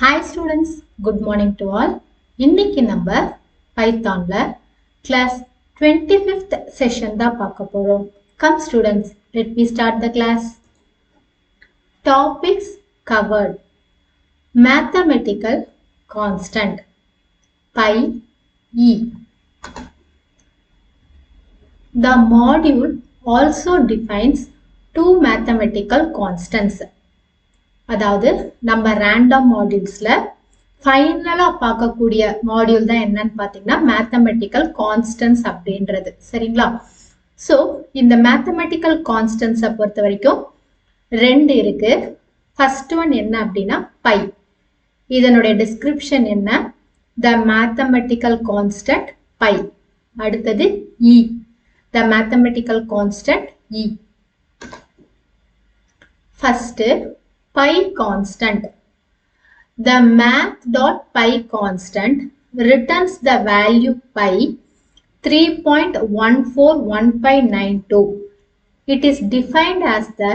Hi students, good morning to all. இன்னைக்கு நம்ம பைத்தான்ல class 25th session தான் பார்க்க போறோம். Come students, let me start the class. Topics covered. Mathematical constant pi e. The module also defines two mathematical constants. அதாவது நம்ம random மாடியூல்ஸ்ல ஃபைனலா பார்க்கக்கூடிய module தான் என்னன்னு பாத்தீங்கன்னா மேத்தமெட்டிக்கல் கான்ஸ்டன்ட்ஸ் அப்படின்றது. சரிங்களா? சோ இந்த மேத்தமெட்டிக்கல் கான்ஸ்டன்ட்ஸை பொறுத்த வரைக்கும் ரெண்டு இருக்கு. ஃபர்ஸ்ட் ஒன் என்ன அப்படின்னா பை. இதனுடைய டிஸ்கிரிப்ஷன் என்ன? The mathematical constant pi. அடுத்தது e, the mathematical constant e. First pi constant. The math.pi constant returns the value pi 3.141592. It is defined as the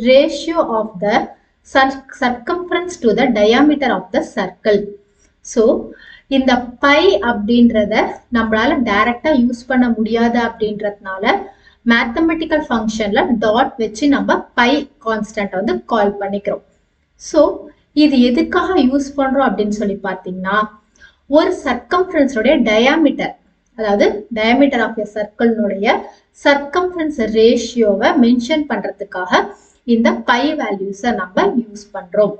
ratio of the circumference to the diameter of the circle. So, இந்த pi அப்படின்றத நம்மளால டைரக்டா use பண்ண முடியாது அப்படின்றதுனால mathematical ஃபங்க்ஷன்ல dot வச்சு நம்ம பை கான்ஸ்டன்ட் வந்து கால் பண்ணிக்கிறோம். ஸோ இது எதுக்காக யூஸ் பண்றோம் அப்படின்னு சொல்லி பார்த்தீங்கன்னா, ஒரு சர்க்கம்ஃபரன்ஸோடைய டயாமீட்டர், அதாவது டயாமீட்டர் ஆஃப் எ சர்க்கிள்னுடைய சர்க்கம்ஃபரன்ஸ் ரேஷியோவை மென்ஷன் பண்றதுக்காக இந்த பை வேல்யூஸை நம்ம யூஸ் பண்றோம்.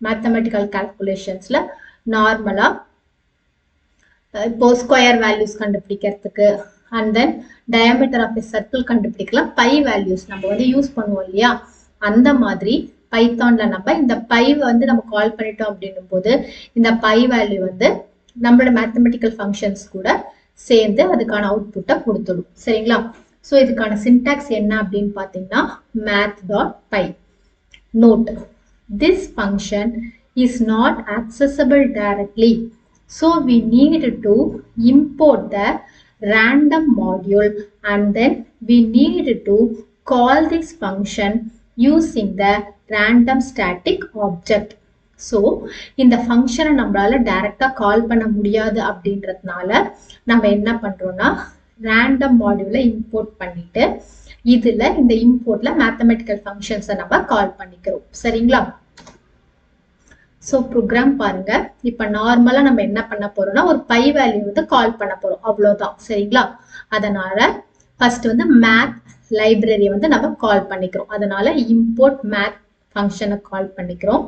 மேத்தமெட்டிக்கல் கால்குலேஷன்ஸ்ல நார்மலா இப்போ ஸ்கொயர் வேல்யூஸ் கண்டுபிடிக்கிறதுக்கு and then diameter of a circle கண்டுபிடிக்கலாம் பை வேல்யூஸ் நம்ம வந்து யூஸ் பண்ணுவோம் இல்லையா? அந்த மாதிரி பைத்தான்ல நம்ம இந்த பை வந்து நம்ம கால் பண்ணிட்டோம் அப்படின்னும் போது இந்த பை வேல்யூ வந்து நம்மளோட மேத்தமெட்டிக்கல் ஃபங்க்ஷன்ஸ் கூட சேர்ந்து அதுக்கான அவுட்புட்டை கொடுத்துடும். சரிங்களா? ஸோ இதுக்கான சின்டாக்ஸ் என்ன அப்படின்னு பார்த்தீங்கன்னா math.py. Note, this function is not accessible directly, so we need to import the random module and then we need to call this function using the random static object. So இந்த ஃபங்க்ஷனை நம்மளால டைரக்டா கால் பண்ண முடியாது அப்படின்றதுனால நம்ம என்ன பண்றோம்னா random மாடியூலை இம்போர்ட் பண்ணிட்டு இதுல இந்த இம்போர்ட்ல மேத்தமெட்டிக்கல் ஃபங்க்ஷன்ஸை நம்ம கால் பண்ணிக்கிறோம். சரிங்களா? ஸோ ப்ரோக்ராம் பாருங்க. இப்போ நார்மலா நம்ம என்ன பண்ண போறோம்னா ஒரு பை வேல்யூ வந்து கால் பண்ண போறோம், அவ்வளவுதான். சரிங்களா? அதனால ஃபர்ஸ்ட் வந்து மேத் லைப்ரரி வந்து நம்ம கால் பண்ணிக்கிறோம். அதனால இம்போர்ட் மேத் ஃபங்க்ஷனை கால் பண்ணிக்கிறோம்.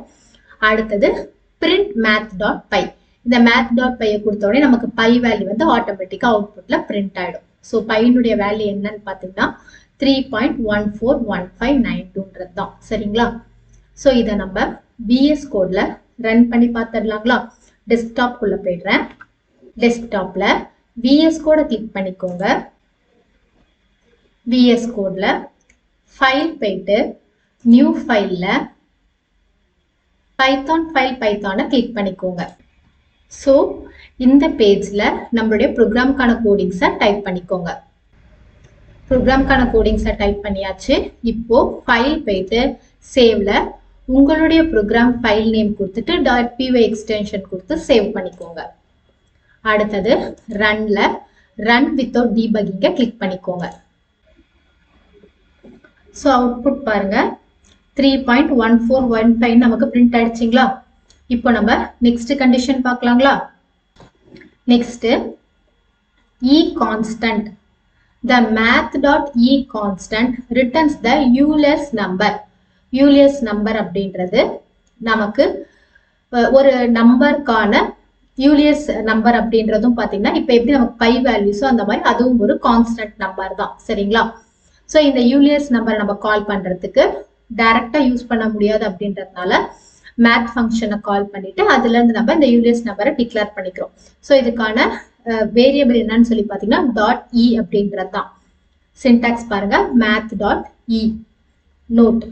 அடுத்தது பிரிண்ட் math.py. இந்த math.py கொடுத்த உடனே நமக்கு பை வேல்யூ வந்து ஆட்டோமேட்டிக்கா அவுட்புட்ல பிரிண்ட் ஆயிடும். ஸோ பையனுடைய வேல்யூ என்னன்னு பாத்தீங்கன்னா 3.141592 தான். சரிங்களா? ஸோ இதை நம்ம VS கோட்ல ரன் பண்ணி பார்த்துடலாங்களா? டெஸ்க்டாப் குள்ள போயிடுறேன். டெஸ்க்டாப்ல VS கோட கிளிக் பண்ணிக்கோங்க. VS கோட்ல ஃபைல் போயிட்டு நியூ ஃபைல்ல பைத்தான் ஃபைல் பைத்தானை கிளிக் பண்ணிக்கோங்க. ஸோ இந்த பேஜ்ல நம்மளுடைய ப்ரோக்ராம்கான கோடிங்ஸை டைப் பண்ணிக்கோங்க. ப்ரோக்ராம்கான கோடிங்ஸை டைப் பண்ணியாச்சு. இப்போ ஃபைல் போயிட்டு சேவ்ல உங்களுடைய ப்ரோக்ராம் ஃபைல் நேம் கொடுத்துட்டு .py எக்ஸ்டென்ஷன் கொடுத்து சேவ் பண்ணிக்கோங்க. அடுத்தது ரன்ல ரன் வித்தவுட் டீபக்கிங்க கிளிக் பண்ணிக்கோங்க. ஸோ அவுட்புட் பாருங்க 3.1415 நமக்கு பிரிண்ட் ஆயிடுச்சுங்களா? இப்போ நம்ம நெக்ஸ்ட் கண்டிஷன் பார்க்கலாங்களா? Next e constant. The math.e constant returns the Euler's number. Euler's number அப்படின்றது நமக்கு ஒரு நம்பருக்கான யூலியஸ் நம்பர் அப்படின்றதும் பாத்தீங்கன்னா இப்ப எப்படி நமக்கு பை வேல்யூஸோ அந்த மாதிரி அதுவும் ஒரு கான்ஸ்டன்ட் நம்பர் தான். சரிங்களா? ஸோ இந்த யூலியஸ் நம்பர் நம்ம கால் பண்றதுக்கு டைரக்டா யூஸ் பண்ண முடியாது அப்படின்றதுனால மேத் ஃபங்க்ஷனை கால் பண்ணிட்டு அதுல இருந்து நம்ம இந்த யூலியஸ் நம்பரை டிக்ளேர் பண்ணிக்கிறோம். ஸோ இதுக்கான வேரியபிள் என்னன்னு சொல்லி பாத்தீங்கன்னா .e அப்படின்றது தான். சின்டாக்ஸ் பாருங்க math.e. Note,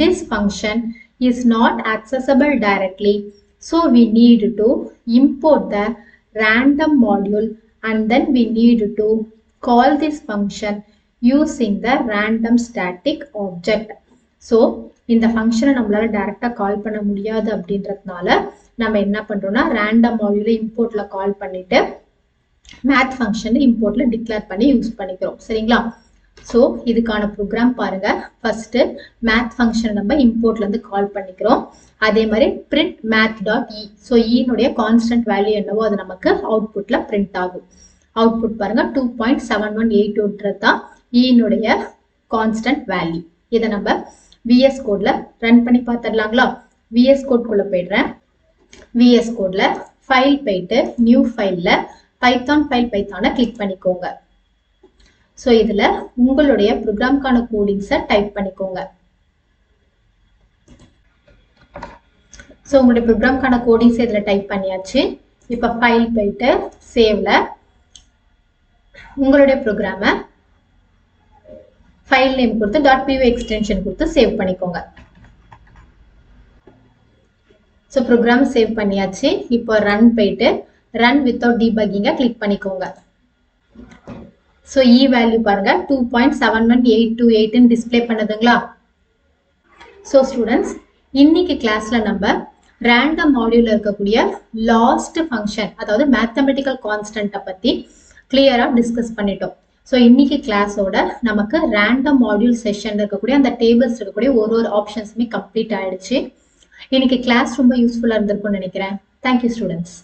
this function is not accessible directly, so we need to import the random module and then we need to call this function using the random static object. So இந்த ஃபங்க்ஷனை நம்மளால டைரக்டா கால் பண்ண முடியாது அப்படின்றதுனால நம்ம என்ன பண்றோம்னா ரேண்டம் மாடியூலை இம்போர்ட்ல கால் பண்ணிட்டு மேத் ஃபங்க்ஷன் இம்போர்ட்ல டிக்ளேர் பண்ணி யூஸ் பண்ணிக்கிறோம். சரிங்களா? ஸோ இதுக்கான ப்ரோக்ராம் பாருங்க. ஃபர்ஸ்ட் மேத் ஃபங்க்ஷன் நம்ம இம்போர்ட்ல இருந்து கால் பண்ணிக்கிறோம். அதே மாதிரி பிரிண்ட் மேத் டாட் இ. ஸோ ஈனுடைய கான்ஸ்டன்ட் வேல்யூ என்னவோ அது நமக்கு அவுட்புட்ல பிரிண்ட் ஆகும். அவுட்புட் பாருங்க 2.7182 தான் ஈனுடைய கான்ஸ்டன்ட் வேல்யூ. இதை நம்ம விஎஸ் கோட்ல ரன் பண்ணி பார்த்துடலாங்களா? விஎஸ் கோட் குள்ள போயிடுறேன். விஎஸ் கோட்ல ஃபைல் போயிட்டு நியூ ஃபைல்ல பைத்தான் ஃபைல் பைத்தானை கிளிக் பண்ணிக்கோங்க. ஸோ இதுல உங்களுடைய ப்ரோக்ராம்கான கோடிங்ஸை டைப் பண்ணிக்கோங்க. ஸோ உங்களுடைய ப்ரோக்ராம்கான கோடிங்ஸ் இதில் டைப் பண்ணியாச்சு. இப்போ ஃபைல் போயிட்டு சேவ்ல உங்களுடைய ப்ரோக்ராமை ஃபைல் நேம் கொடுத்து .py எக்ஸ்டென்ஷன் கொடுத்து சேவ் பண்ணிக்கோங்க. ஸோ ப்ரோக்ராம் சேவ் பண்ணியாச்சு. இப்போ ரன் போயிட்டு ரன் வித்தவுட் டீபக்கிங்கை கிளிக் பண்ணிக்கோங்க. ஸோ இ வேல்யூ பாருங்க 2.71828 டிஸ்பிளே பண்ணுதுங்களா? ஸோ ஸ்டூடெண்ட்ஸ், இன்னைக்கு கிளாஸ்ல நம்ம ரேண்டம் மாடியூல்ல இருக்கக்கூடிய லாஸ்ட் ஃபங்க்ஷன், அதாவது மேத்தமெட்டிக்கல் கான்ஸ்டன்ட்டை பத்தி கிளியரா டிஸ்கஸ் பண்ணிட்டோம். ஸோ இன்னைக்கு கிளாஸோட நமக்கு ரேண்டம் மாடியூல் செஷன்ல இருக்கக்கூடிய அந்த டேபிள்ஸ் இருக்கக்கூடிய ஒரு ஆப்ஷன்ஸுமே கம்ப்ளீட் ஆயிடுச்சு. இன்னைக்கு கிளாஸ் ரொம்ப யூஸ்ஃபுல்லா இருந்திருக்கும்னு நினைக்கிறேன். Thank you students.